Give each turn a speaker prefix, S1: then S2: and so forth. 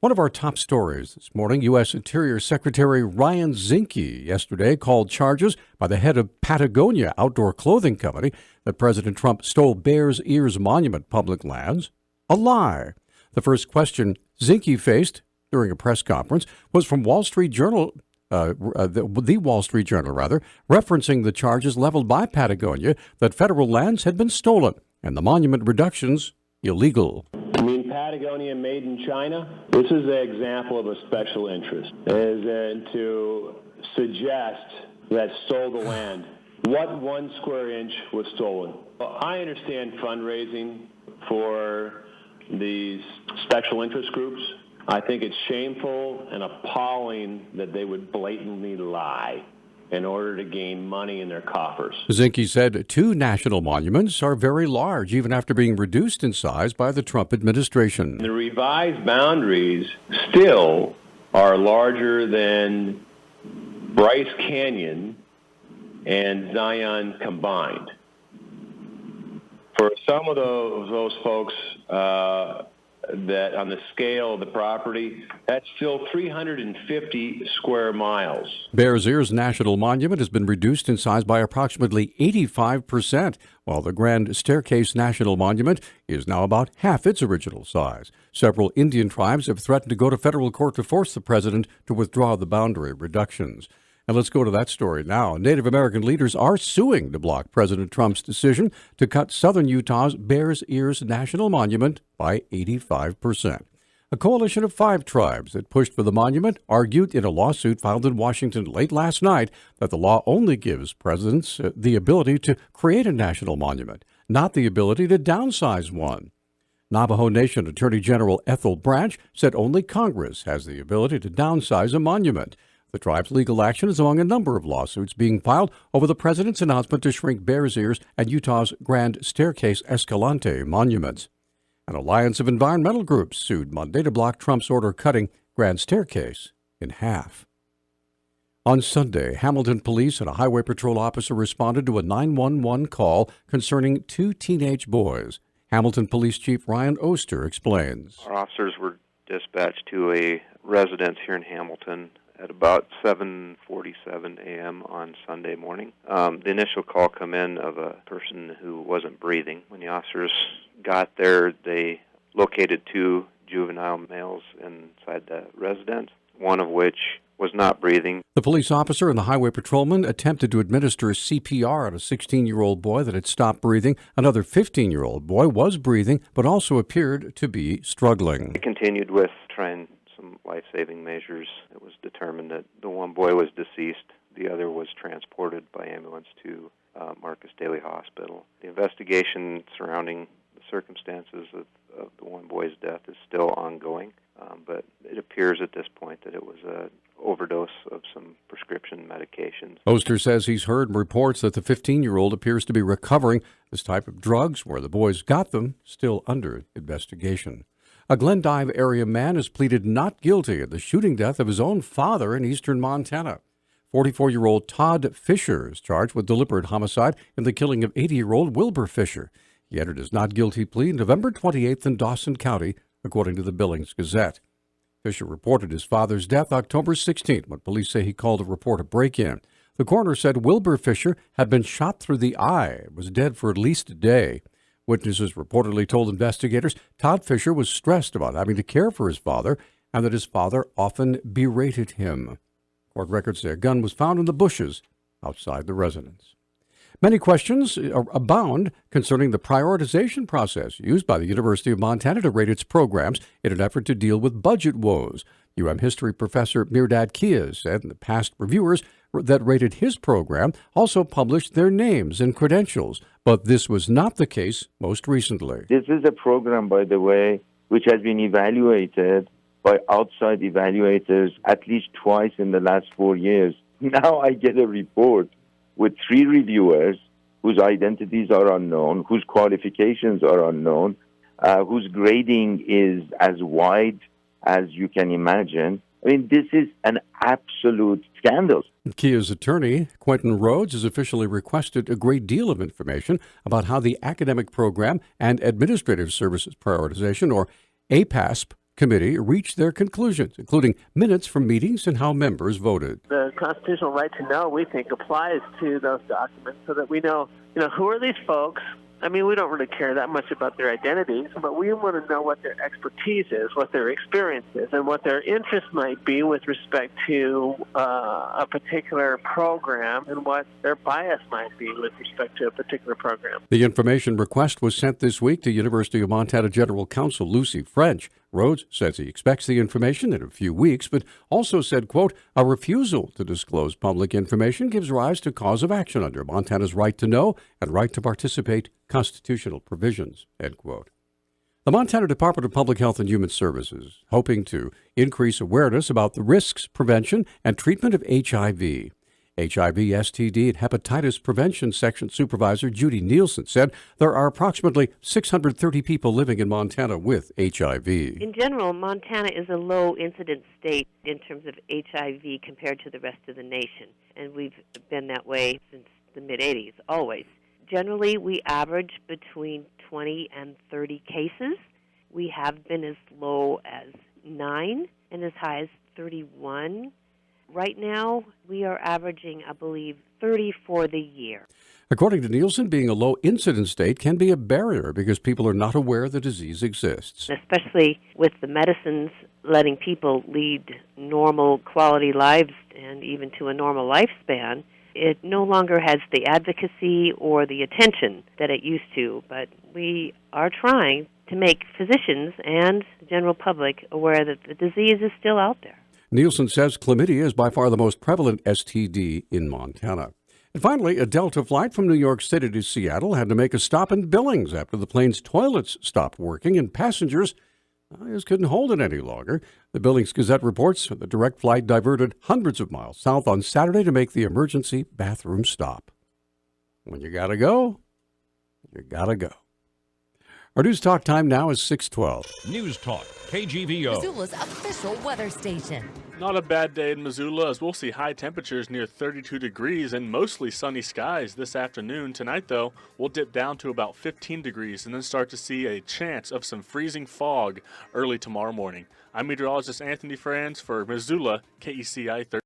S1: One of our top stories this morning, U.S. Interior Secretary Ryan Zinke yesterday called charges by the head of Patagonia Outdoor Clothing Company that President Trump stole Bears Ears Monument public lands a lie. The first question Zinke faced during a press conference was from Wall Street Journal, the Wall Street Journal, referencing the charges leveled by Patagonia that federal lands had been stolen and the monument reductions illegal.
S2: You mean Patagonia made in China? This is an example of a special interest, to suggest that stole the land. What 1 square inch was stolen? I understand fundraising for these special interest groups. I think it's shameful and appalling that they would blatantly lie in order to gain money in their coffers.
S1: Zinke said 2 national monuments are very large, even after being reduced in size by the Trump administration.
S2: The revised boundaries still are larger than Bryce Canyon and Zion combined. For some of those folks, that on the scale of the property, that's still 350 square miles.
S1: Bears Ears National Monument has been reduced in size by approximately 85%, while the Grand Staircase National Monument is now about half its original size. Several Indian tribes have threatened to go to federal court to force the president to withdraw the boundary reductions. And let's go to that story now. Native American leaders are suing to block President Trump's decision to cut southern Utah's Bears Ears National Monument by 85%. A coalition of 5 tribes that pushed for the monument argued in a lawsuit filed in Washington late last night that the law only gives presidents the ability to create a national monument, not the ability to downsize one. Navajo Nation Attorney General Ethel Branch said only Congress has the ability to downsize a monument. The tribe's legal action is among a number of lawsuits being filed over the president's announcement to shrink Bears Ears and Utah's Grand Staircase Escalante monuments. An alliance of environmental groups sued Monday to block Trump's order cutting Grand Staircase in half. On Sunday, Hamilton police and a highway patrol officer responded to a 911 call concerning 2 teenage boys. Hamilton Police Chief Ryan Oster explains.
S3: Our officers were dispatched to a residence here in Hamilton at about 7:47 a.m. on Sunday morning. The initial call come in of a person who wasn't breathing. When the officers got there, they located 2 juvenile males inside the residence, one of which was not breathing.
S1: The police officer and the highway patrolman attempted to administer CPR on a 16-year-old boy that had stopped breathing. Another 15-year-old boy was breathing, but also appeared to be struggling.
S3: We continued with trying some life-saving measures. It was determined that the one boy was deceased. The other was transported by ambulance to Marcus Daly Hospital. The investigation surrounding the circumstances of the one boy's death is still ongoing, but it appears at this point that it was an overdose of some prescription medications.
S1: Oster says he's heard reports that the 15-year-old appears to be recovering. This type of drugs, where the boys got them, still under investigation. A Glendive area man has pleaded not guilty of the shooting death of his own father in eastern Montana. 44-year-old Todd Fisher is charged with deliberate homicide in the killing of 80-year-old Wilbur Fisher. He entered his not guilty plea November 28th in Dawson County, according to the Billings Gazette. Fisher reported his father's death October 16th when police say he called to report a break-in. The coroner said Wilbur Fisher had been shot through the eye and was dead for at least a day. Witnesses reportedly told investigators Todd Fisher was stressed about having to care for his father and that his father often berated him. Court records say a gun was found in the bushes outside the residence. Many questions abound concerning the prioritization process used by the University of Montana to rate its programs in an effort to deal with budget woes. UM history professor Mirdad Kia said the past reviewers that rated his program also published their names and credentials, but this was not the case most recently.
S4: This is a program, by the way, which has been evaluated by outside evaluators at least twice in the last 4 years. Now I get a report with 3 reviewers whose identities are unknown, whose qualifications are unknown, whose grading is as wide as you can imagine. I mean, this is an absolute scandal.
S1: Kia's attorney, Quentin Rhodes, has officially requested a great deal of information about how the academic program and administrative services prioritization, or APASP, committee reached their conclusions, including minutes from meetings and how members voted.
S5: The constitutional right to know, we think, applies to those documents so that we know, who are these folks? I mean, we don't really care that much about their identities, but we want to know what their expertise is, what their experience is, and what their interest might be with respect to a particular program and what their bias might be with respect to a particular program.
S1: The information request was sent this week to University of Montana General Counsel Lucy French. Rhodes says he expects the information in a few weeks, but also said, quote, a refusal to disclose public information gives rise to cause of action under Montana's right to know and right to participate constitutional provisions, end quote. The Montana Department of Public Health and Human Services hoping to increase awareness about the risks, prevention, and treatment of HIV. HIV, STD, and Hepatitis Prevention Section Supervisor Judy Nielsen said there are approximately 630 people living in Montana with HIV.
S6: In general, Montana is a low-incidence state in terms of HIV compared to the rest of the nation, and we've been that way since the mid-'80s, always. Generally, we average between 20 and 30 cases. We have been as low as 9 and as high as 31. Right now, we are averaging, I believe, 30 for the year.
S1: According to Nielsen, being a low-incidence state can be a barrier because people are not aware the disease exists.
S6: Especially with the medicines letting people lead normal quality lives and even to a normal lifespan, it no longer has the advocacy or the attention that it used to. But we are trying to make physicians and the general public aware that the disease is still out there.
S1: Nielsen says chlamydia is by far the most prevalent STD in Montana. And finally, a Delta flight from New York City to Seattle had to make a stop in Billings after the plane's toilets stopped working and passengers just couldn't hold it any longer. The Billings Gazette reports the direct flight diverted hundreds of miles south on Saturday to make the emergency bathroom stop. When you gotta go, you gotta go. Our News Talk time now is 6:12.
S7: News Talk, KGVO.
S8: Missoula's official weather station.
S9: Not a bad day in Missoula as we'll see high temperatures near 32 degrees and mostly sunny skies this afternoon. Tonight, though, we'll dip down to about 15 degrees and then start to see a chance of some freezing fog early tomorrow morning. I'm meteorologist Anthony Franz for Missoula, KECI 30.